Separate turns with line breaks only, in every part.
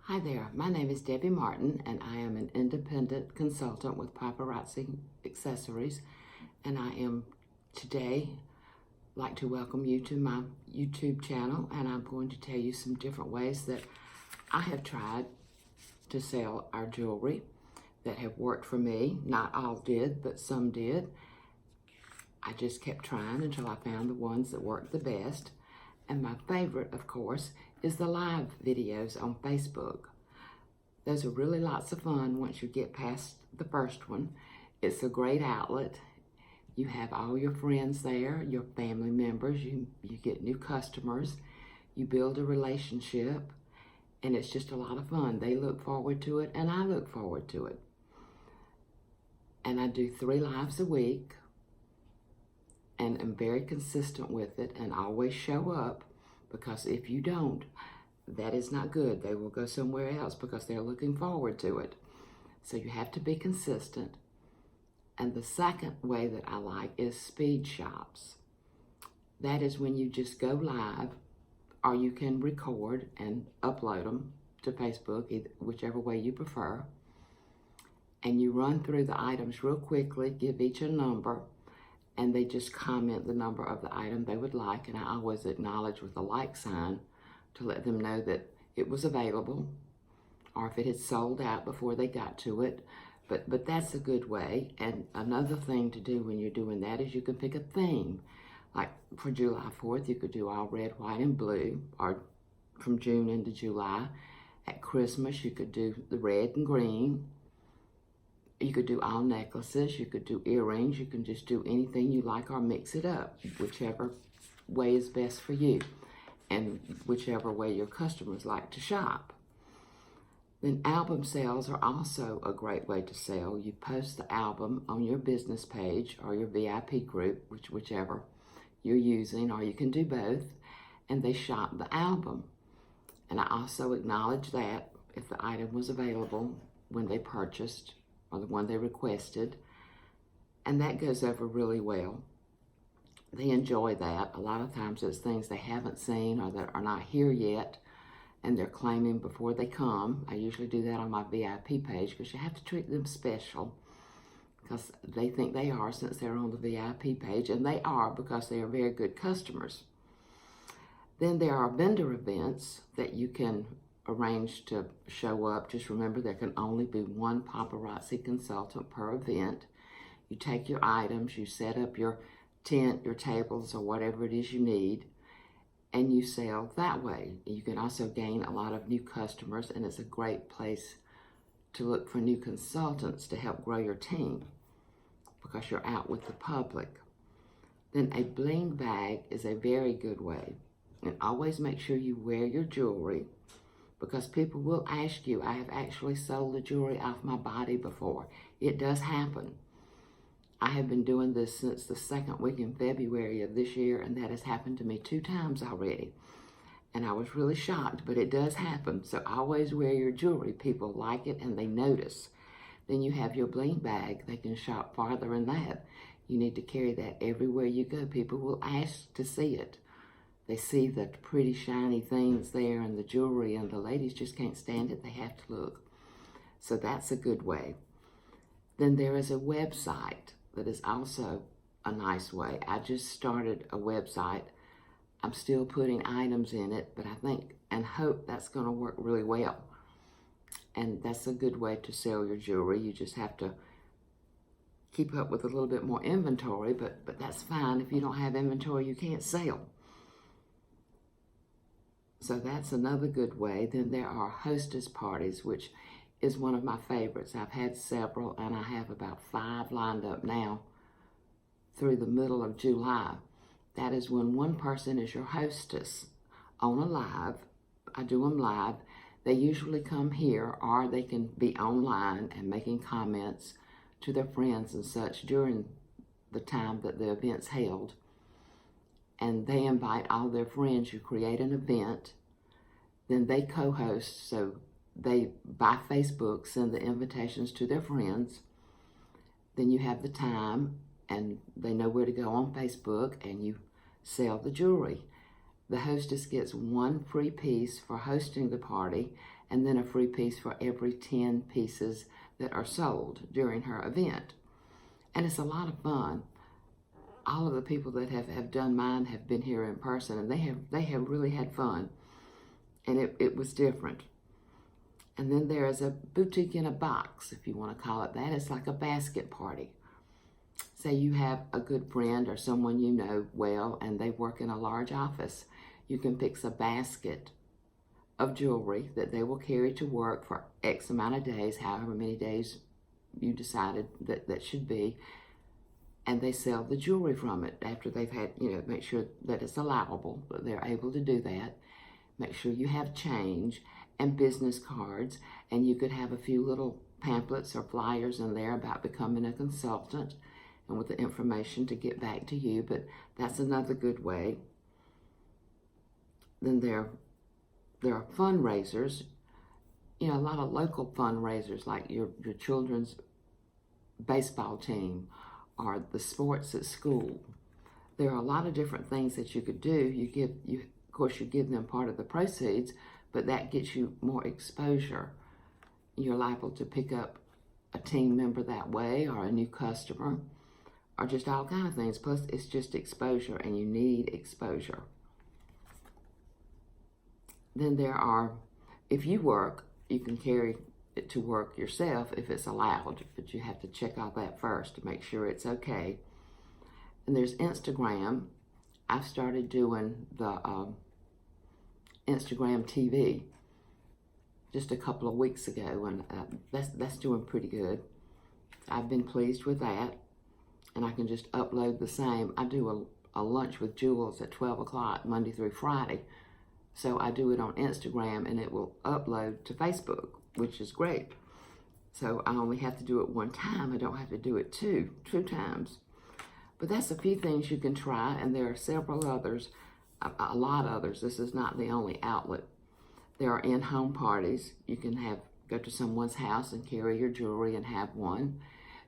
Hi there, my name is Debbie Martin and I am an independent consultant with Paparazzi Accessories, and I am today like to welcome you to my YouTube channel, and I'm going to tell you some different ways that I have tried to sell our jewelry that have worked for me. Not all did, but some did. I just kept trying until I found the ones that worked the best. And my favorite, of course, is the live videos on Facebook. Those are really lots of fun once you get past the first one. It's a great outlet. You have all your friends there, your family members, you get new customers, you build a relationship, and it's just a lot of fun. They look forward to it, and I look forward to it. And I do 3 lives a week, and I'm very consistent with it and always show up, because if you don't, that is not good. They will go somewhere else because they're looking forward to it. So you have to be consistent. And the second way that I like is speed shops. That is when you just go live, or you can record and upload them to Facebook, whichever way you prefer. And you run through the items real quickly, give each a number, and they just comment the number of the item they would like, and I always acknowledge with a like sign to let them know that it was available, or if it had sold out before they got to it. But that's a good way. And another thing to do when you're doing that is you can pick a theme. Like for July 4th, you could do all red, white, and blue, or from June into July. At Christmas, you could do the red and green. You could do all necklaces, you could do earrings, you can just do anything you like or mix it up, whichever way is best for you and whichever way your customers like to shop. Then album sales are also a great way to sell. You post the album on your business page or your VIP group, whichever you're using, or you can do both, and they shop the album. And I also acknowledge that if the item was available when they purchased, or the one they requested, and that goes over really well. They enjoy that. A lot of times it's things they haven't seen or that are not here yet, and they're claiming before they come. I usually do that on my VIP page because you have to treat them special, because they think they are since they're on the VIP page, and they are because they are very good customers. Then there are vendor events that you can arrange to show up. Just remember, there can only be one paparazzi consultant per event. You take your items, you set up your tent, your tables, or whatever it is you need, and you sell that way. You can also gain a lot of new customers, and it's a great place to look for new consultants to help grow your team because you're out with the public. Then a bling bag is a very good way. And always make sure you wear your jewelry, because people will ask you. I have actually sold the jewelry off my body before. It does happen. I have been doing this since the 2nd week in February of this year, and that has happened to me 2 times already. And I was really shocked, but it does happen. So always wear your jewelry. People like it and they notice. Then you have your bling bag. They can shop farther in that. You need to carry that everywhere you go. People will ask to see it. They see the pretty shiny things there and the jewelry, and the ladies just can't stand it. They have to look. So that's a good way. Then there is a website that is also a nice way. I just started a website. I'm still putting items in it, but I think and hope that's going to work really well. And that's a good way to sell your jewelry. You just have to keep up with a little bit more inventory, but that's fine. If you don't have inventory, you can't sell. So that's another good way. Then there are hostess parties, which is one of my favorites. I've had several, and I have about 5 lined up now through the middle of July. That is when one person is your hostess on a live. I do them live. They usually come here, or they can be online and making comments to their friends and such during the time that the event's held. And they invite all their friends. You create an event, then they co-host, so they, by Facebook, send the invitations to their friends. Then you have the time, and they know where to go on Facebook, and you sell the jewelry. the hostess gets 1 free piece for hosting the party, and then a free piece for every 10 pieces that are sold during her event. And it's a lot of fun. All of the people that have done mine have been here in person, and they have really had fun. And it was different. And then there is a boutique in a box, if you want to call it that. It's like a basket party. Say you have a good friend or someone you know well, and they work in a large office. You can fix a basket of jewelry that they will carry to work for X amount of days, however many days you decided that should be, and they sell the jewelry from it after they've had, make sure that it's allowable, that they're able to do that. Make sure you have change and business cards, and you could have a few little pamphlets or flyers in there about becoming a consultant and with the information to get back to you, but that's another good way. Then there are fundraisers, a lot of local fundraisers like your children's baseball team or the sports at school. There are a lot of different things that you could do. Of course, you give them part of the proceeds, but that gets you more exposure. You're liable to pick up a team member that way, or a new customer, or just all kinds of things. Plus, it's just exposure, and you need exposure. Then there are, if you work, you can carry it to work yourself if it's allowed, but you have to check all that first to make sure it's okay. And there's Instagram. I've started doing the Instagram TV just a couple of weeks ago, and that's doing pretty good. I've been pleased with that, and I can just upload the same. I do a lunch with Jules at 12 o'clock Monday through Friday, so I do it on Instagram, and it will upload to Facebook, which is great. So I only have to do it one time. I don't have to do it two times. But that's a few things you can try, and there are several others, a lot others. This is not the only outlet. There are in-home parties. You can go to someone's house and carry your jewelry and have one.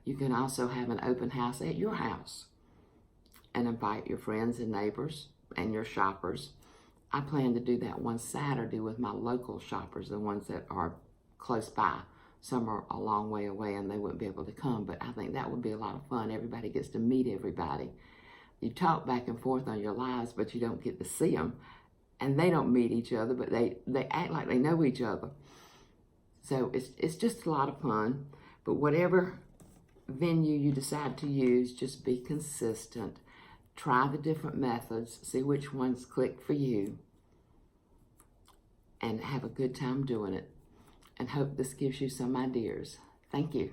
You can also have an open house at your house and invite your friends and neighbors and your shoppers. I plan to do that one Saturday with my local shoppers, the ones that are close by. Some are a long way away and they wouldn't be able to come, but I think that would be a lot of fun. Everybody gets to meet everybody. You talk back and forth on your lives, but you don't get to see them. And they don't meet each other, but they act like they know each other. So it's just a lot of fun. But whatever venue you decide to use, just be consistent. Try the different methods, see which ones click for you, and have a good time doing it. And hope this gives you some ideas. Thank you.